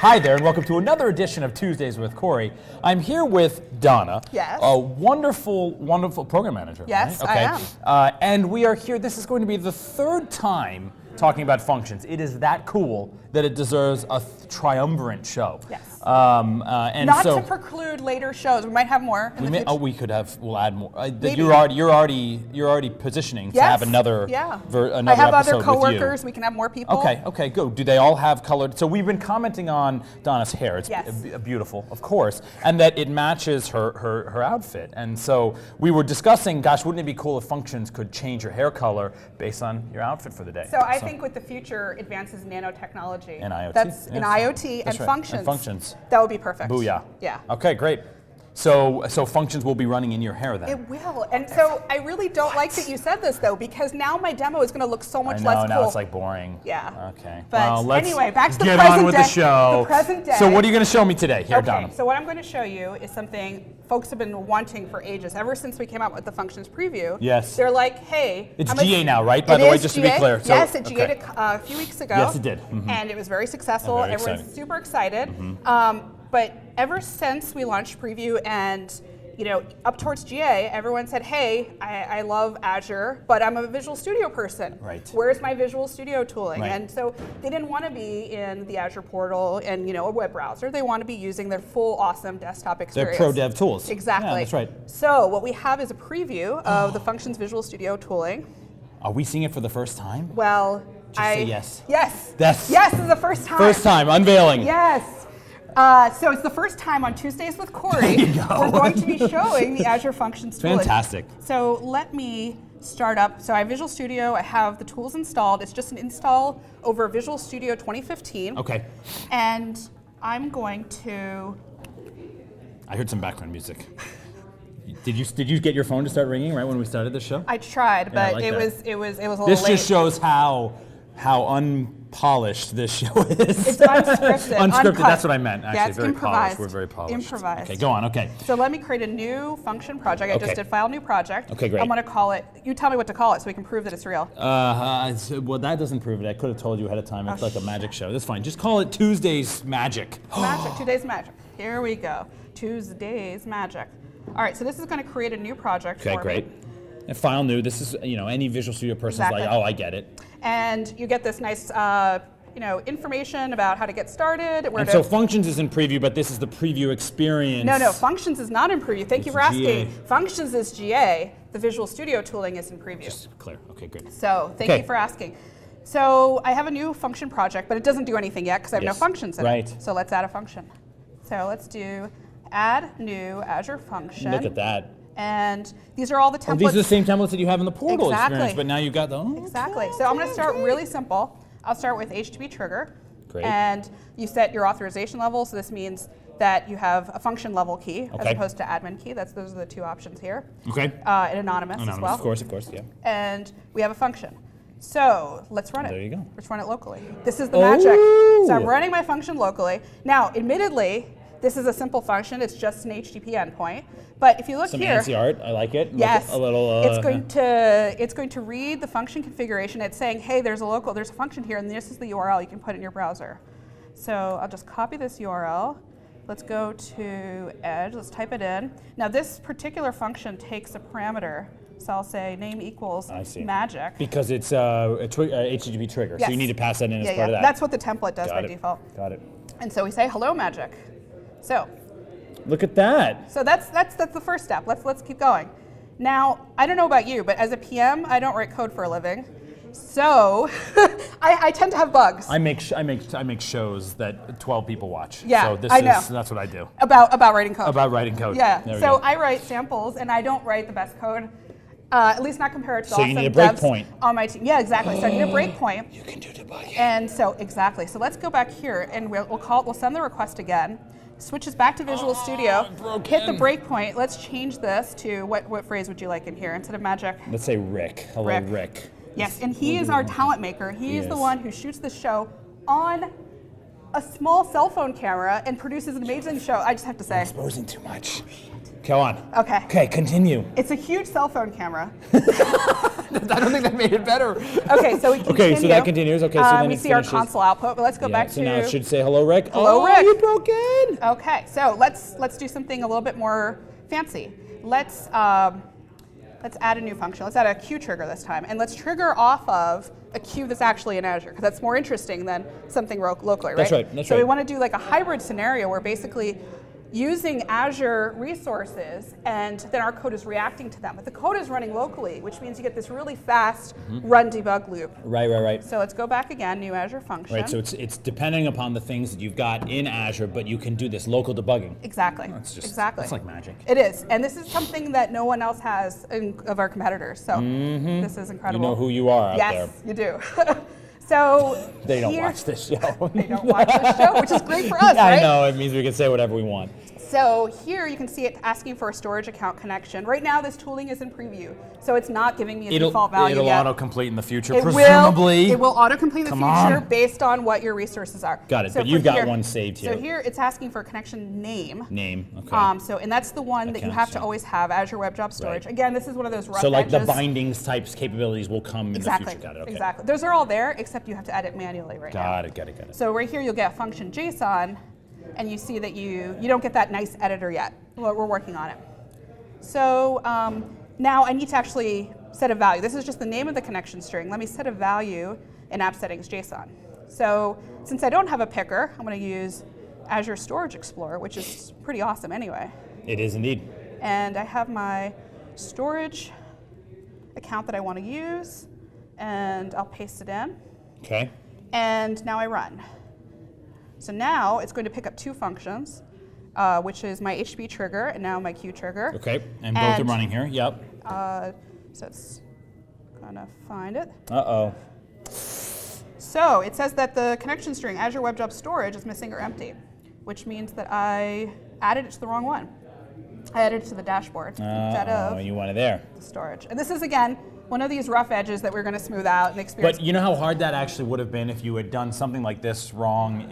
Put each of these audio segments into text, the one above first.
Hi there, and welcome to another edition of Tuesdays with Corey. I'm here with Donna, Yes. a wonderful, wonderful program manager. Yes, right? I am. And we are here, this is going to be the third time talking about functions. It is that cool that it deserves a triumvirate show. Yes. And Not so to preclude later shows. We might have more in the future. we could have. We'll add more. Maybe. You're already positioning to have another. Yeah. Another I have episode other with you. coworkers. We can have more people. Okay, good. Do they all have colored? So we've been commenting on Donna's hair. It's Yes. beautiful, of course, and that it matches her outfit. And so we were discussing, gosh, wouldn't it be cool if functions could change your hair color based on your outfit for the day? So I think with the future advances in nanotechnology, And IoT. that's Yes. in IoT That's and right. functions. And functions. That would be perfect. Booyah. Yeah. Okay, great. So functions will be running in your hair then. It will. And so I really don't like that you said this though, because now my demo is going to look so much less cool. Now it's like boring. Yeah. Okay. But well, let's anyway, back to the get present on with day. the show. The present day. So what are you going to show me today? Here, Okay, Donna. so what I'm going to show you is something folks have been wanting for ages, ever since we came out with the functions preview. Yes. They're like, hey. It's GA now, right? By It the way, is just to be GA. clear. So, Yes, it okay. GA'd a few weeks ago. Yes, it did. Mhm. And it was very successful. Very Everyone's exciting. super excited. But ever since we launched preview and up towards GA, everyone said, hey, I love Azure, but I'm a Visual Studio person. Right. Where's my Visual Studio tooling? Right. And so they didn't want to be in the Azure portal and a web browser. They want to be using their full awesome desktop experience. They're pro dev tools. Exactly. Yeah, that's right. So what we have is a preview of the Functions Visual Studio tooling. Are we seeing it for the first time? Well, say yes. Yes. Yes. Yes, this is the first time. First time, unveiling. Yes. So it's the first time on Tuesdays with Corey. There you go. We're going to be showing the Azure Functions tooling. Fantastic. So let me start up. So I have Visual Studio. I have the tools installed. It's just an install over Visual Studio 2015. Okay. And I'm going to. I heard some background music. Did you get your phone to start ringing right when we started the show? I tried, Yeah, I but like it that. was a little This late. just shows how unpolished this show is. It's unscripted. Unscripted, uncut. that's what I meant. Actually, Yeah, it's very improvised. polished. We're very polished. Improvised. Okay, go on. Okay. So let me create a new function project. I Okay. just did file new project. Okay, great. I'm going to call it. You tell me what to call it so we can prove that it's real. Well, that doesn't prove it. I could have told you ahead of time. It's like a magic show. That's fine. Just call it Tuesday's Magic. Magic. 2 days magic. Here we go. Tuesday's magic. All right. So this is going to create a new project Okay, for great. me. And file new. This is, any Visual Studio person's Exactly. like, oh, I get it. And you get this nice, information about how to get started. Where And to so functions is in preview, but this is the preview experience. No, Functions is not in preview. Thank you for It's asking. GA. Functions is GA. The Visual Studio tooling is in preview. Just clear. Okay, great. So thank Okay. you for asking. So I have a new function project, but it doesn't do anything yet because I have no Yes. functions in Right. it. So let's add a function. So let's do add new Azure function. Look at that. And these are all the templates. Oh, these are the same templates that you have in the portal Exactly. experience, but now you've got the. Exactly. So I'm going to start really simple. I'll start with HTTP trigger. Great. And you set your authorization level. So this means that you have a function level key as Okay. opposed to admin key. Those are the two options here. Okay. And anonymous as Anonymous, well. of course, yeah. And we have a function. So let's run it. There you go. Let's run it locally. This is the magic. So I'm running my function locally. Now, admittedly, this is a simple function. It's just an HTTP endpoint. But if you look Some here, fancy art. I like it. yes, A little. it's going to read the function configuration. It's saying, hey, there's a function here, and this is the URL you can put in your browser. So I'll just copy this URL. Let's go to Edge. Let's type it in. Now this particular function takes a parameter. So I'll say name equals magic. Because it's a HTTP trigger, so you Yes. need to pass that in as Yeah, part of that. That's what the template does Got by it. default. Got it. And so we say hello magic. So Look at that. that's the first step. Let's keep going. Now I don't know about you, but as a PM, I don't write code for a living. So I tend to have bugs. I make shows that 12 people watch. Yeah, so I know. That's what I do. About writing code. About writing code. Yeah. There we So go. I write samples, and I don't write the best code. At least not compared to So awesome you need a devs breakpoint. on my team. Yeah, exactly. So I need a breakpoint. You can do debugging. And so exactly. So let's go back here, and we'll send the request again. Switches back to Visual Studio. Hit the breakpoint. Let's change this to what phrase would you like in here instead of magic? Let's say Rick. Hello, Rick. Yes, and he is our talent maker. He is the Yes. one who shoots the show on a small cell phone camera and produces an amazing show. I just have to say. Exposing too much. Go on. Okay. Okay, continue. It's a huge cell phone camera. I don't think that made it better. Okay, so we continue. Okay, so that continues. Okay, so then we it see our finishes. console output, but let's go back to. So now it should say hello, Rick. Hello, oh, Rick. You broke in. Okay, so let's do something a little bit more fancy. Let's add a new function. Let's add a queue trigger this time, and let's trigger off of a queue that's actually in Azure, because that's more interesting than something locally, right? That's right. That's so right. we want to do like a hybrid scenario where basically using Azure resources, and then our code is reacting to them. But the code is running locally, which means you get this really fast run debug loop. Right. So let's go back again, new Azure function. Right, so it's depending upon the things that you've got in Azure, but you can do this local debugging. Exactly. Exactly. It's like magic. It is, and this is something that no one else has of our competitors. So this is incredible. You know who you are out there. Yes, you do. So they don't watch this show. They don't watch this show, which is great for us, right? I know, it means we can say whatever we want. So here you can see it asking for a storage account connection. Right now this tooling is in preview, so it's not giving me a default value It'll yet. autocomplete in the future, presumably. It will autocomplete in the future based on what your resources are. Got it, so but you've got one saved here. So here it's asking for a connection name. Name, okay. And that's the one that you have to always have, Azure Web Job Storage. Right. Again, this is one of those rough So like edges. the bindings types capabilities will come in the future. Got it, okay. Exactly. Those are all there, except you have to edit manually right now. Got it. So right here you'll get function JSON, and you see that you don't get that nice editor yet. We're working on it. So now I need to actually set a value. This is just the name of the connection string. Let me set a value in app settings JSON. So since I don't have a picker, I'm going to use Azure Storage Explorer, which is pretty awesome anyway. It is indeed. And I have my storage account that I want to use, and I'll paste it in. Okay. And now I run. So now it's going to pick up two functions, which is my HTTP trigger and now my queue trigger. Okay, and both are running here, yep. So it's going to find it. Uh-oh. So it says that the connection string, Azure Web Job Storage, is missing or empty, which means that I added it to the wrong one. I added it to the dashboard instead of you want it there. The storage. And this is, again, one of these rough edges that we're going to smooth out and experience. But you know how hard that actually would have been if you had done something like this wrong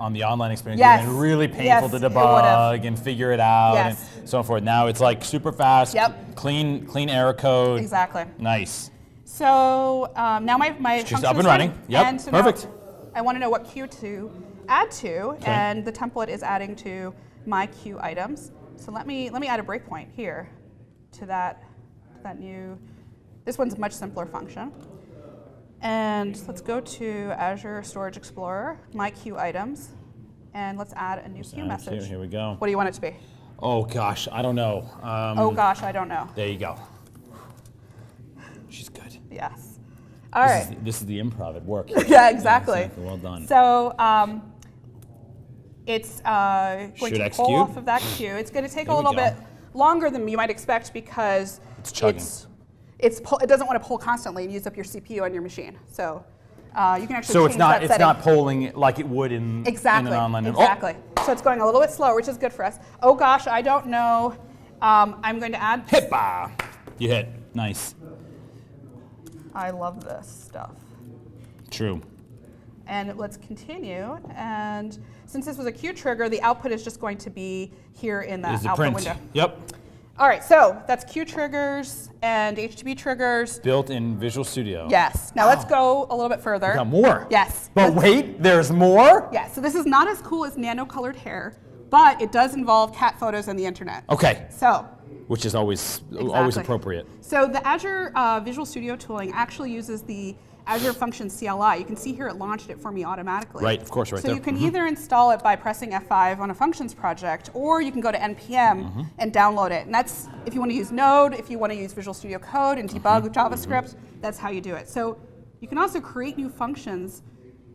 on the online experience? Yes. It would have been really painful to debug and figure it out and so forth. Now it's like super fast, clean error code. Exactly. Nice. So now my just up and running. Yep. And so perfect. I want to know what queue to add to, and the template is adding to my queue items. So let me add a breakpoint here to that new. This one's a much simpler function. And let's go to Azure Storage Explorer, my queue items, and let's add a new queue message. Here we go. What do you want it to be? Oh gosh, I don't know. Oh gosh, I don't know. There you go. She's good. Yes. All right. This is the improv at work. Yeah, exactly. Well done. So it's going to pull off of that queue. It's going to take a little bit longer than you might expect because it's chugging. It doesn't want to pull constantly and use up your CPU on your machine. So you can actually change that setting. So it's not polling like it would in an online. Exactly. So it's going a little bit slower, which is good for us. Oh gosh, I don't know. I'm going to add. Hippa! You hit. Nice. I love this stuff. True. And let's continue. And since this was a queue trigger, the output is just going to be here in the output window. Yep. All right, so that's queue triggers and HTTP triggers. Built in Visual Studio. Yes. Now let's go a little bit further. We got more. Yes. But wait, there's more? Yeah, so this is not as cool as nano-colored hair, but it does involve cat photos and the internet. Okay. So. Which is always appropriate. So the Azure Visual Studio tooling actually uses the Azure Function CLI. You can see here it launched it for me automatically. Right, of course, right there. So you can either install it by pressing F5 on a functions project, or you can go to NPM and download it. And that's if you want to use Node, if you want to use Visual Studio Code and debug with JavaScript, that's how you do it. So you can also create new functions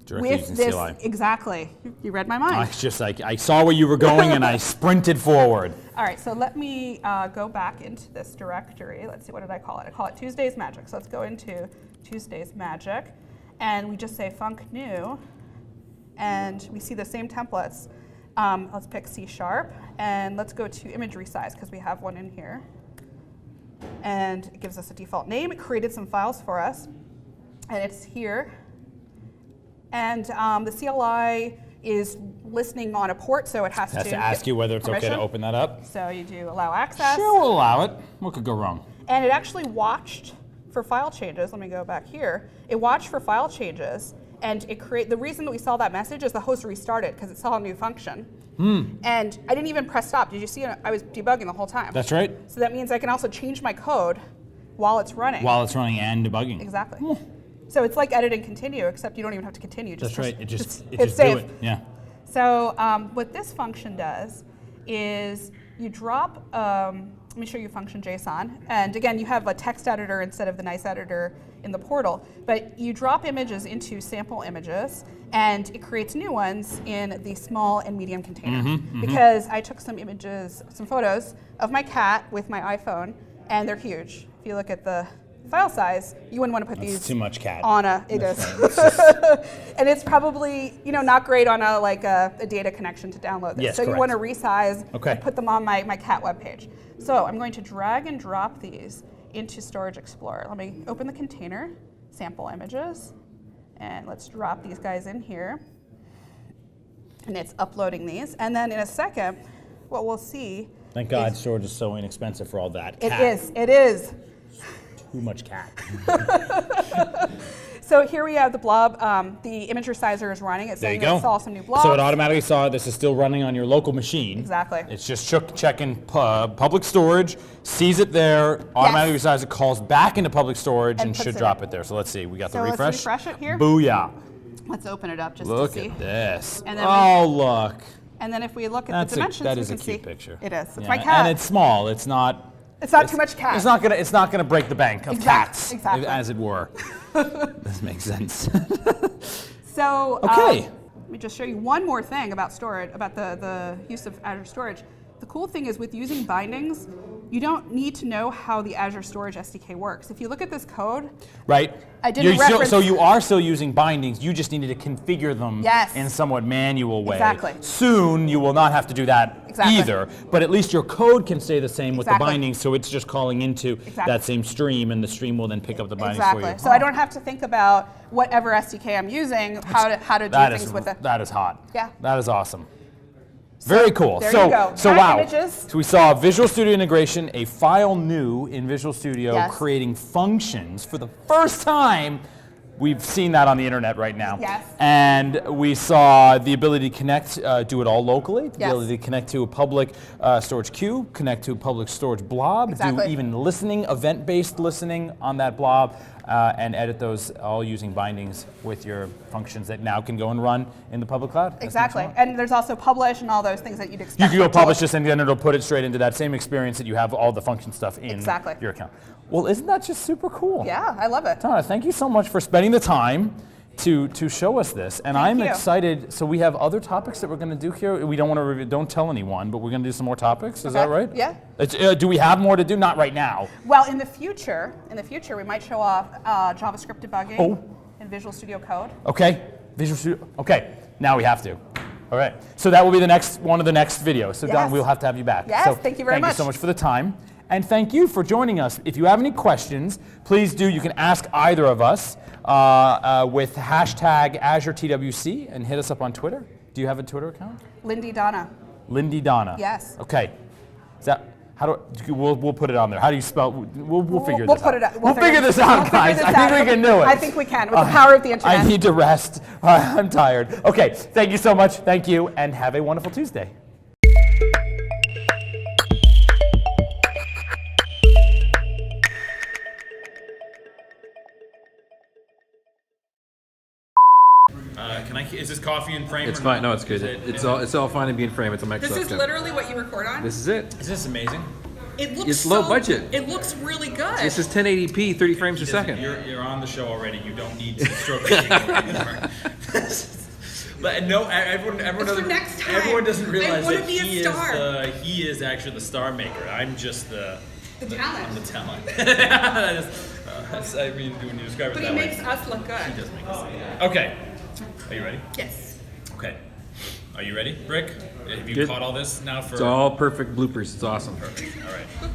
directly with using this. CLI. Exactly. You read my mind. I saw where you were going and I sprinted forward. All right, so let me go back into this directory. Let's see, what did I call it? I call it Tuesday's Magic. So let's go into Tuesday's Magic, and we just say func new, and we see the same templates. Let's pick C#, and let's go to image resize because we have one in here. And it gives us a default name. It created some files for us, and it's here. And the CLI is listening on a port, so it has to ask you whether it's okay to open that up. So you do allow access. Sure, we'll allow it. What could go wrong? And it actually watched for file changes. Let me go back here. It watched for file changes, and the reason that we saw that message is the host restarted because it saw a new function. And I didn't even press stop. Did you see it? I was debugging the whole time. That's right. So that means I can also change my code while it's running. While it's running and debugging. Exactly. So it's like edit and continue, except you don't even have to continue. That's right. It just it's do safe. it. Yeah. So what this function does is you drop, let me show you function JSON. And again, you have a text editor instead of the nice editor in the portal. But you drop images into sample images, and it creates new ones in the small and medium container. Because I took some images, some photos of my cat with my iPhone, and they're huge. If you look at the file size, you wouldn't want to put these too much cat. on a, it is. And it's probably, not great on a data connection to download this. Yes, so correct. you want to resize Okay. and put them on my cat web page. So I'm going to drag and drop these into Storage Explorer. Let me open the container, sample images, and let's drop these guys in here. And it's uploading these. And then in a second, what we'll see. Thank God storage is so inexpensive for all that. It is. Too much cat. So here we have the blob. The image resizer is running. It's saying that it saw some new blobs. So it automatically saw this is still running on your local machine. Exactly. It's just checking public storage, sees it there, automatically resizes, calls back into public storage, and should drop it there. So let's see. We got the refresh. Let's refresh it here. Booyah. Let's open it up just Look to see. at this. And then look. And then if we look at the dimensions, that we is can a cute see picture. it is. It's Yeah, my cat. And it's small. It's not too much cat. It's not gonna break the bank of cats, exactly. as it were. This makes sense. So okay. Let me just show you one more thing about storage, about the use of Azure Storage. The cool thing is with using bindings, you don't need to know how the Azure Storage SDK works. If you look at this code, right? I didn't reference. So you are still using bindings. You just needed to configure them Yes. in a somewhat manual way. Exactly. Soon you will not have to do that Exactly. either. But at least your code can stay the same with the Exactly. bindings. So it's just calling into Exactly. that same stream, and the stream will then pick up the bindings exactly. for you. So I don't have to think about whatever SDK I'm using, how to do things with it. That is hot. Yeah. That is awesome. Very cool. There so, you go. So Cat wow. images. So we saw Visual Studio integration, a file new in Visual Studio, Yes. creating functions for the first time. We've seen that on the internet right now. Yes. And we saw the ability to connect, do it all locally, the Yes. ability to connect to a public storage queue, connect to a public storage blob, Exactly. do even listening, event-based listening on that blob, and edit those all using bindings with your functions that now can go and run in the public cloud. Exactly. And there's also publish and all those things that you'd expect. You can go from publish tools. this and then it'll put it straight into that same experience that you have all the function stuff in Exactly. your account. Well, isn't that just super cool? Yeah, I love it. Tana, thank you so much for spending the time to show us this. And I'm you. excited. So we have other topics that we're going to do here. We don't want to don't tell anyone, but we're going to do some more topics. Is that right? Yeah. Do we have more to do? Not right now. Well, in the future, we might show off JavaScript debugging in Visual Studio Code. Okay. Visual Studio. Okay. Now we have to. All right. So that will be the next one of the next videos. So Yes. Don, we'll have to have you back. Yes, So thank you very much. Thank you so much for the time. And thank you for joining us. If you have any questions, please do. You can ask either of us with hashtag AzureTWC and hit us up on Twitter. Do you have a Twitter account? Lindy Donna. Lindy Donna. Yes. Okay. Is that we'll put it on there. How do you spell? We'll figure We'll this put out. it out. We'll figure this out, guys. I think we can do it. I think we can with the power of the internet. I need to rest. I'm tired. Okay. Thank you so much. Thank you, and have a wonderful Tuesday. Is this coffee in frame? It's fine. No, it's good. It's all fine to be in frame. It's a Microsoft. This is account. literally what you record on? This is it. Is this amazing? It looks It's low budget. It looks really good. This is 1080p, 30 frames a second. You're on the show already. You don't need to stroke anymore. But no, everyone It's doesn't. for next time. Everyone doesn't realize I wanna that be a star. he is actually the star maker. I'm just the talent. I'm the talent. I mean, when you describe it But that he way, makes us look good. he does make us look good. Okay, are you ready? Yes. Okay, are you ready, Rick? Have you Good. caught all this now for? It's all perfect bloopers. It's awesome. Perfect. All right.